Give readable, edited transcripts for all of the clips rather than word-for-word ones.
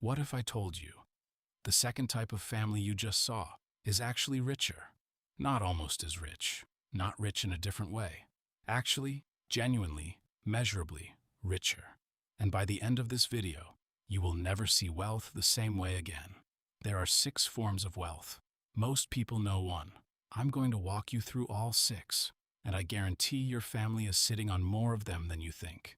What if I told you the second type of family you just saw is actually richer? Not almost as rich, not rich in a different way. Actually, genuinely, measurably richer. And by the end of this video, you will never see wealth the same way again. There are 6 forms of wealth. Most people know one. I'm going to walk you through all 6, and I guarantee your family is sitting on more of them than you think.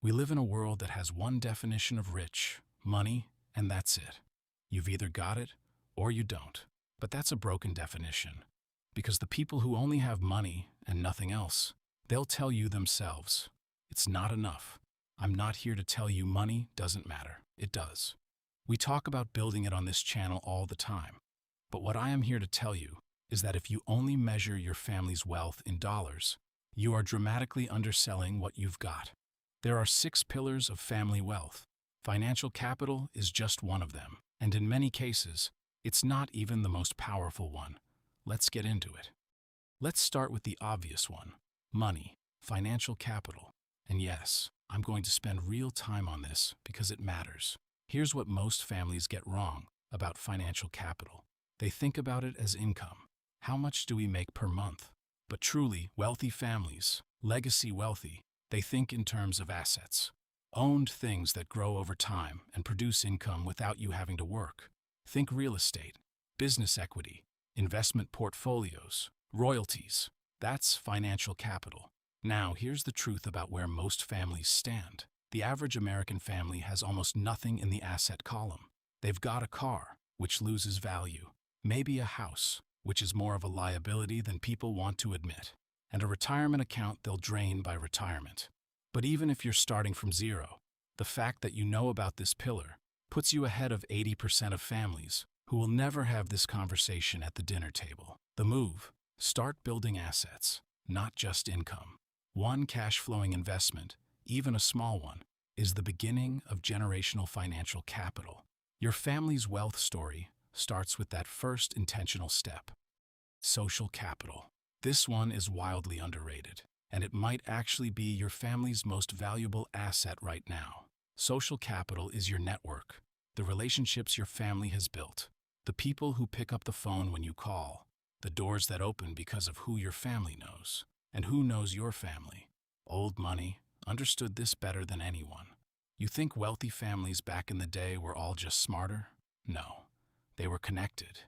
We live in a world that has one definition of rich, money, and that's it. You've either got it or you don't. But that's a broken definition, because the people who only have money and nothing else, they'll tell you themselves, it's not enough. I'm not here to tell you money doesn't matter. It does. We talk about building it on this channel all the time. But what I am here to tell you is that if you only measure your family's wealth in dollars, you are dramatically underselling what you've got. There are 6 pillars of family wealth. Financial capital is just one of them, and in many cases, it's not even the most powerful one. Let's get into it. Let's start with the obvious one: money, financial capital. And yes, I'm going to spend real time on this because it matters. Here's what most families get wrong about financial capital. They think about it as income. How much do we make per month? But truly, wealthy families, legacy wealthy, they think in terms of assets. Owned things that grow over time and produce income without you having to work. Think real estate, business equity, investment portfolios, royalties. That's financial capital. Now, here's the truth about where most families stand. The average American family has almost nothing in the asset column. They've got a car, which loses value, maybe a house, which is more of a liability than people want to admit, and a retirement account they'll drain by retirement. But even if you're starting from zero, the fact that you know about this pillar puts you ahead of 80% of families who will never have this conversation at the dinner table. The move: start building assets, not just income. One cash-flowing investment, even a small one, is the beginning of generational financial capital. Your family's wealth story starts with that first intentional step: social capital. This one is wildly underrated, and it might actually be your family's most valuable asset right now. Social capital is your network, the relationships your family has built, the people who pick up the phone when you call, the doors that open because of who your family knows, and who knows your family. Old money understood this better than anyone. You think wealthy families back in the day were all just smarter? No, they were connected.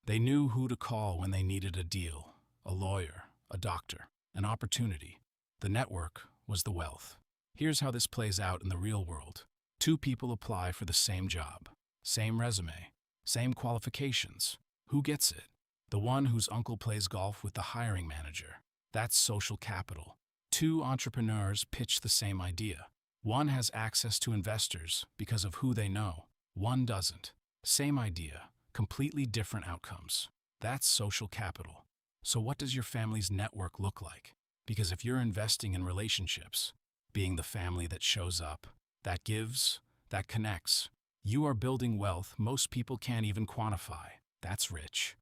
They knew who to call when they needed a deal, a lawyer, a doctor, an opportunity. The network was the wealth. Here's how this plays out in the real world. 2 people apply for the same job, same resume, same qualifications. Who gets it? The one whose uncle plays golf with the hiring manager. That's social capital. 2 entrepreneurs pitch the same idea. One has access to investors because of who they know. One doesn't. Same idea, completely different outcomes. That's social capital. So what does your family's network look like? Because if you're investing in relationships, being the family that shows up, that gives, that connects, you are building wealth most people can't even quantify. That's rich.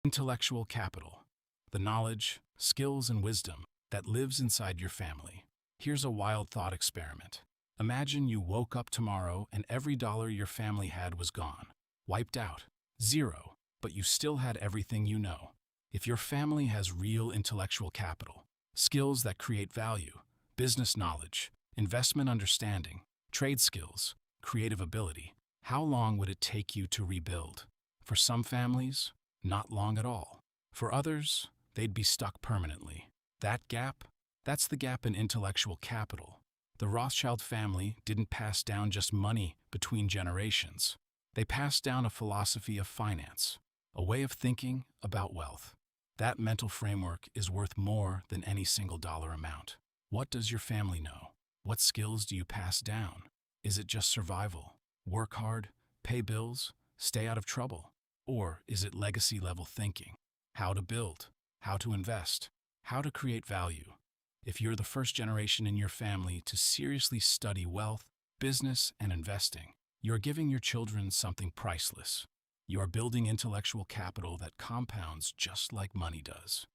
Intellectual capital. The knowledge, skills, and wisdom that lives inside your family. Here's a wild thought experiment. Imagine you woke up tomorrow and every dollar your family had was gone. Wiped out. Zero. But you still had everything you know. If your family has real intellectual capital, skills that create value, business knowledge, investment understanding, trade skills, creative ability, how long would it take you to rebuild? For some families, not long at all. For others, they'd be stuck permanently. That gap? That's the gap in intellectual capital. The Rothschild family didn't pass down just money between generations. They passed down a philosophy of finance, a way of thinking about wealth. That mental framework is worth more than any single dollar amount. What does your family know? What skills do you pass down? Is it just survival? Work hard, pay bills, stay out of trouble? Or is it legacy-level thinking? How to build, how to invest, how to create value? If you're the first generation in your family to seriously study wealth, business, and investing, you're giving your children something priceless. You are building intellectual capital that compounds just like money does.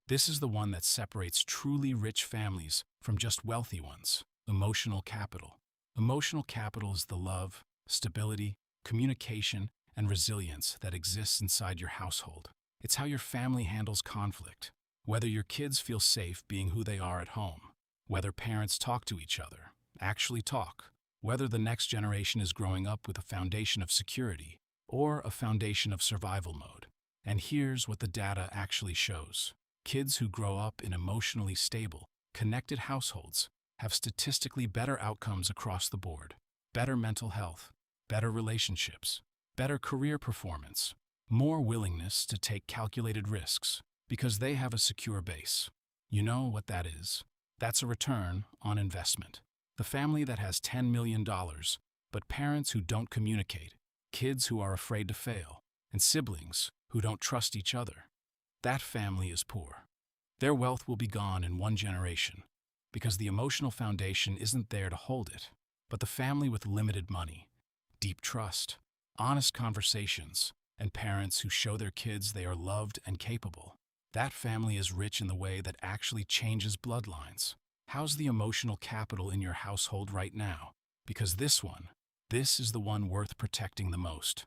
This is the one that separates truly rich families from just wealthy ones: emotional capital. Emotional capital is the love, stability, communication, and resilience that exists inside your household. It's how your family handles conflict, whether your kids feel safe being who they are at home, whether parents talk to each other, actually talk, whether the next generation is growing up with a foundation of security or a foundation of survival mode. And here's what the data actually shows. Kids who grow up in emotionally stable, connected households have statistically better outcomes across the board. Better mental health, better relationships, better career performance, more willingness to take calculated risks because they have a secure base. You know what that is? That's a return on investment. The family that has $10 million, but parents who don't communicate, kids who are afraid to fail, and siblings who don't trust each other. That family is poor. Their wealth will be gone in one generation because the emotional foundation isn't there to hold it. But the family with limited money, deep trust, honest conversations, and parents who show their kids they are loved and capable, that family is rich in the way that actually changes bloodlines. How's the emotional capital in your household right now? Because this is the one worth protecting the most.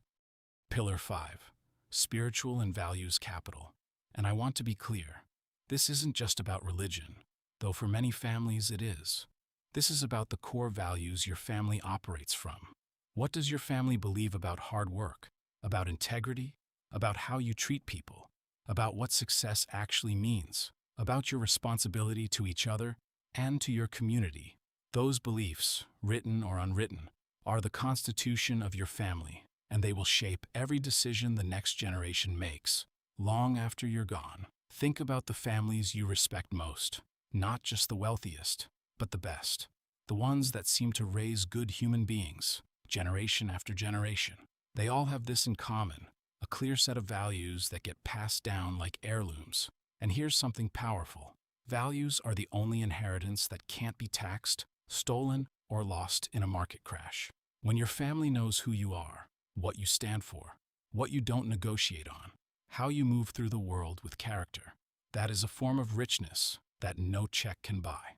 Pillar 5. Spiritual and values capital. And I want to be clear, this isn't just about religion, though for many families it is. This is about the core values your family operates from. What does your family believe about hard work, about integrity, about how you treat people, about what success actually means, about your responsibility to each other and to your community? Those beliefs, written or unwritten, are the constitution of your family, and they will shape every decision the next generation makes, long after you're gone. Think about the families you respect most, not just the wealthiest, but the best, the ones that seem to raise good human beings, generation after generation. They all have this in common, a clear set of values that get passed down like heirlooms. And here's something powerful. Values are the only inheritance that can't be taxed, stolen, or lost in a market crash. When your family knows who you are, what you stand for, what you don't negotiate on, how you move through the world with character, that is a form of richness that no check can buy.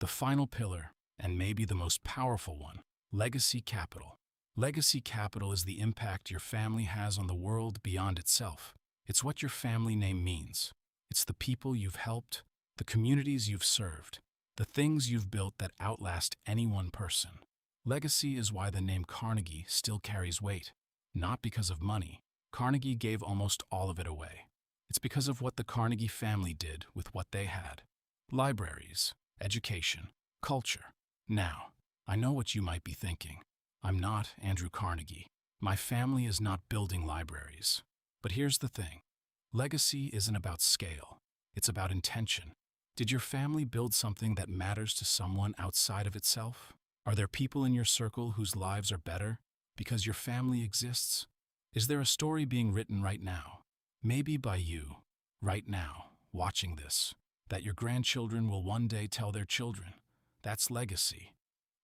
The final pillar, and maybe the most powerful one, legacy capital. Legacy capital is the impact your family has on the world beyond itself. It's what your family name means. It's the people you've helped, the communities you've served, the things you've built that outlast any one person. Legacy is why the name Carnegie still carries weight. Not because of money. Carnegie gave almost all of it away. It's because of what the Carnegie family did with what they had. Libraries, education, culture. Now, I know what you might be thinking. I'm not Andrew Carnegie. My family is not building libraries. But here's the thing. Legacy isn't about scale. It's about intention. Did your family build something that matters to someone outside of itself? Are there people in your circle whose lives are better because your family exists? Is there a story being written right now, maybe by you, right now, watching this, that your grandchildren will one day tell their children? That's legacy.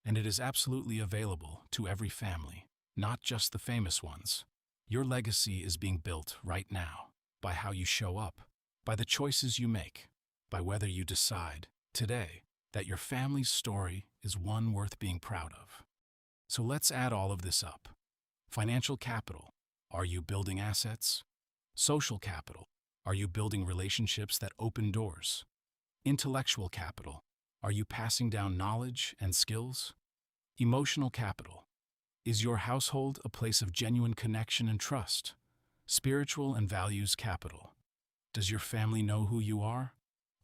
And it is absolutely available to every family, not just the famous ones. Your legacy is being built right now by how you show up, by the choices you make, by whether you decide today that your family's story is one worth being proud of. So let's add all of this up. Financial capital. Are you building assets? Social capital. Are you building relationships that open doors? Intellectual capital. Are you passing down knowledge and skills? Emotional capital. Is your household a place of genuine connection and trust? Spiritual and values capital. Does your family know who you are?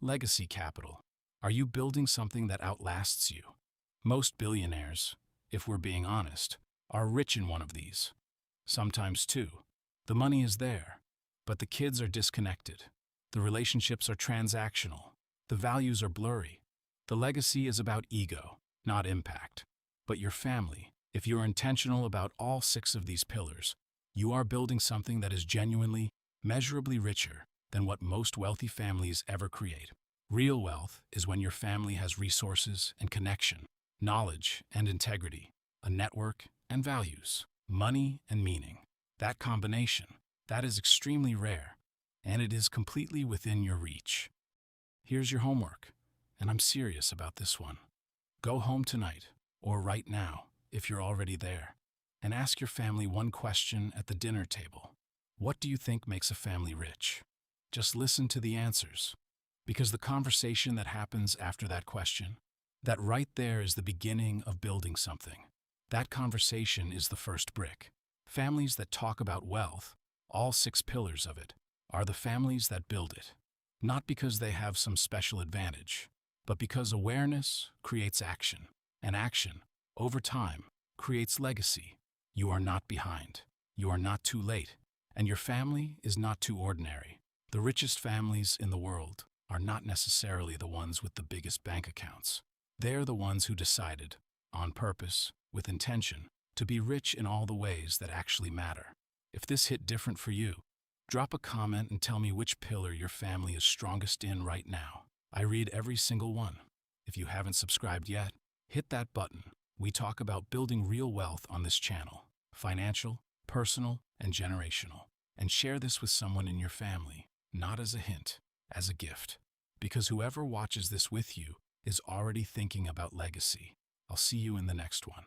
Legacy capital. Are you building something that outlasts you? Most billionaires, if we're being honest, are rich in one of these. Sometimes two. The money is there, but the kids are disconnected. The relationships are transactional. The values are blurry. The legacy is about ego, not impact. But your family, if you're intentional about all 6 of these pillars, you are building something that is genuinely, measurably richer than what most wealthy families ever create. Real wealth is when your family has resources and connection, knowledge and integrity, a network and values, money and meaning. That combination, that is extremely rare, and it is completely within your reach. Here's your homework, and I'm serious about this one. Go home tonight, or right now, if you're already there, and ask your family one question at the dinner table. What do you think makes a family rich? Just listen to the answers. Because the conversation that happens after that question, that right there is the beginning of building something. That conversation is the first brick. Families that talk about wealth, all 6 pillars of it, are the families that build it. Not because they have some special advantage, but because awareness creates action, and action, over time, creates legacy. You are not behind. You are not too late. And your family is not too ordinary. The richest families in the world are not necessarily the ones with the biggest bank accounts. They're the ones who decided, on purpose, with intention, to be rich in all the ways that actually matter. If this hit different for you, drop a comment and tell me which pillar your family is strongest in right now. I read every single one. If you haven't subscribed yet, hit that button. We talk about building real wealth on this channel, financial, personal, and generational. And share this with someone in your family, not as a hint, as a gift. Because whoever watches this with you is already thinking about legacy. I'll see you in the next one.